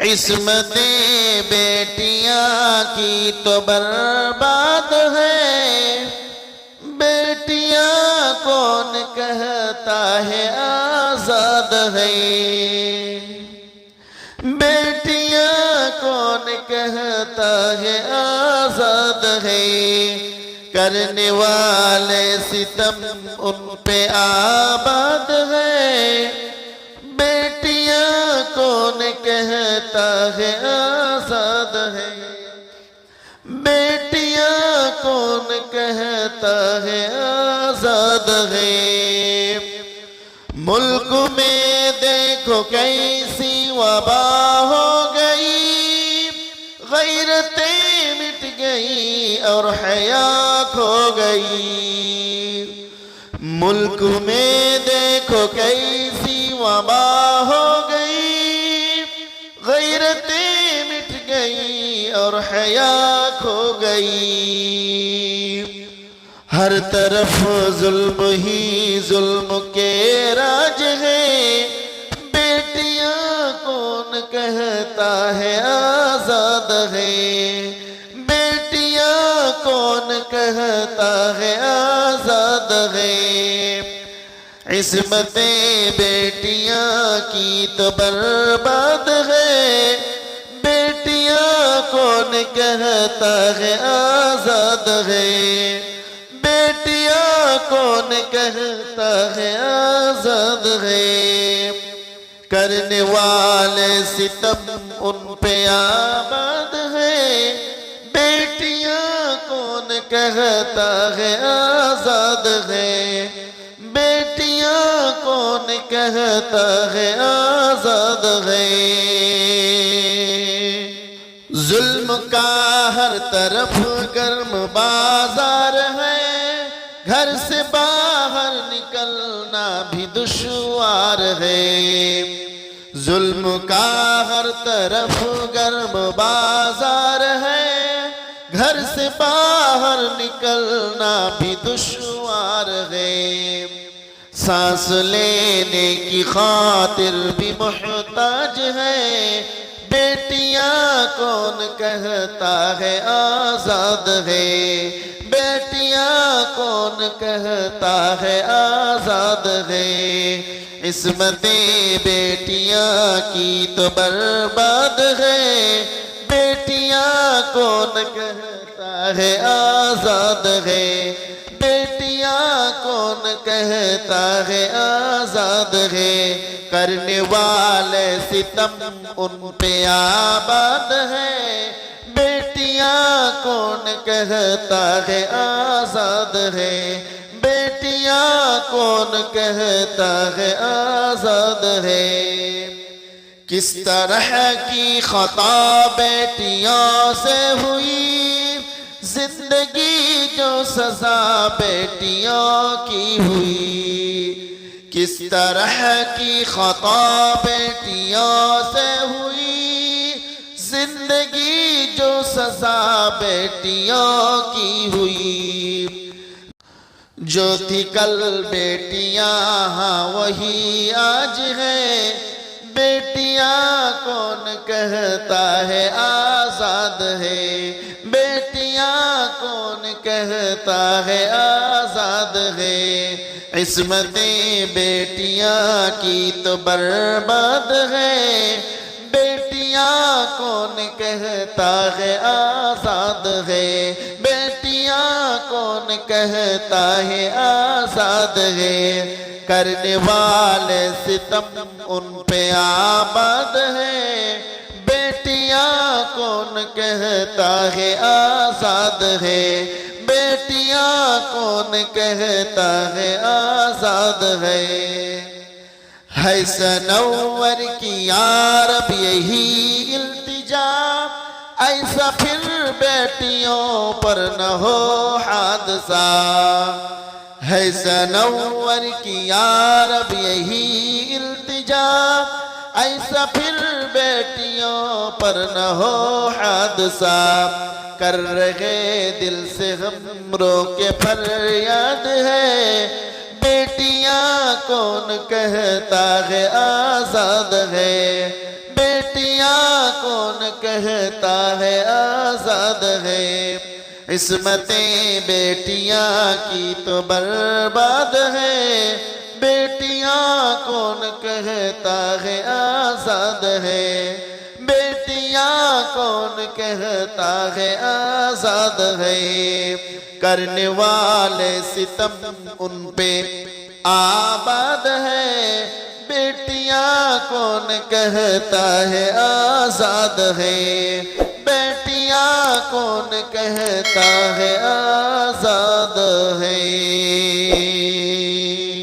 इस्मतें बेटियां की तो बर्बाद है, बेटियां कौन कहता है आजाद है। बेटियां कौन कहता है आजाद है, करने वाले सितम उन पे आबाद है। बेटियां कौन कहता है आजाद है, बेटियां कौन कहता है आजाद है। मुल्क में देखो कैसी वबा हो गई, गैरतें मिट गई और हया खो गई। मुल्क में देखो कैसी वबा हो गई, गैरतें मिट गई और हया खो गई। हर तरफ जुल्म ही जुल्म के राज है, बेटियां कौन कहता है आजाद है। बेटियां कौन कहता है आजाद है। इस्मतें बेटियां की तो बर्बाद है, बेटियां कौन कहता है आजाद है। बेटियां कौन कहता है आजाद है, करने वाले सितम उन पे आबाद है। बेटियां कौन कहता है आजाद है, बेटियां कौन कहता है आजाद है। जुल्म का हर तरफ गर्म बाजार है, घर से बाहर निकलना भी दुश्वार है। जुल्म का हर तरफ गर्म बाजार है, घर से बाहर निकलना भी दुश्वार है। सांस लेने की खातिर भी मोहताज है, बेटियां कौन कहता है आजाद है। बेटियां कौन कहता है आजाद है। इस्मतें बेटियां की तो बर्बाद है, बेटियां कौन कहता है आजाद है। बेटियां कौन कहता है आजाद है, करने वाले सितम उन पे आबाद है। बेटियां कौन कहता है आजाद है, बेटियां कौन कहता है आजाद है। किस तरह की खता बेटियों से हुई, जिंदगी जो सजा बेटियों की हुई। किस तरह की खता बेटियों से हुई, जिंदगी जो सजा बेटियों की हुई। जो थी कल बेटियां हाँ वही आज है, बेटियां कौन कहता है आजाद है। बेटियां कौन कहता है आजाद है। इस्मतें बेटियां की तो बर्बाद है, बेटियां कौन कहता है आजाद है। बेटियां कौन कहता है आजाद है, करने वाले सितम उन पे आबाद है। बेटियां कौन कहता है आजाद है, बेटियां कौन कहता है आजाद है सनौवर की यार अब यही इल्तिजा, ऐसा फिर बेटियों पर न हो हादसा। है सनौवर की यार अब यही इल्तिजा, ऐसा फिर बेटियों पर न हो हादसा। कर रहे दिल से हम रो के फरियाद है, बेटियां कौन कहता है आजाद है। बेटियां कौन कहता है आजाद है। इस्मतें बेटियां की तो बर्बाद है, बेटियां कौन कहता है आजाद है। बेटियां कौन कहता है आजाद है। करने वाले सितम उन पे आबाद है, बेटियां कौन कहता है आजाद है। बेटियां कौन कहता है आजाद है।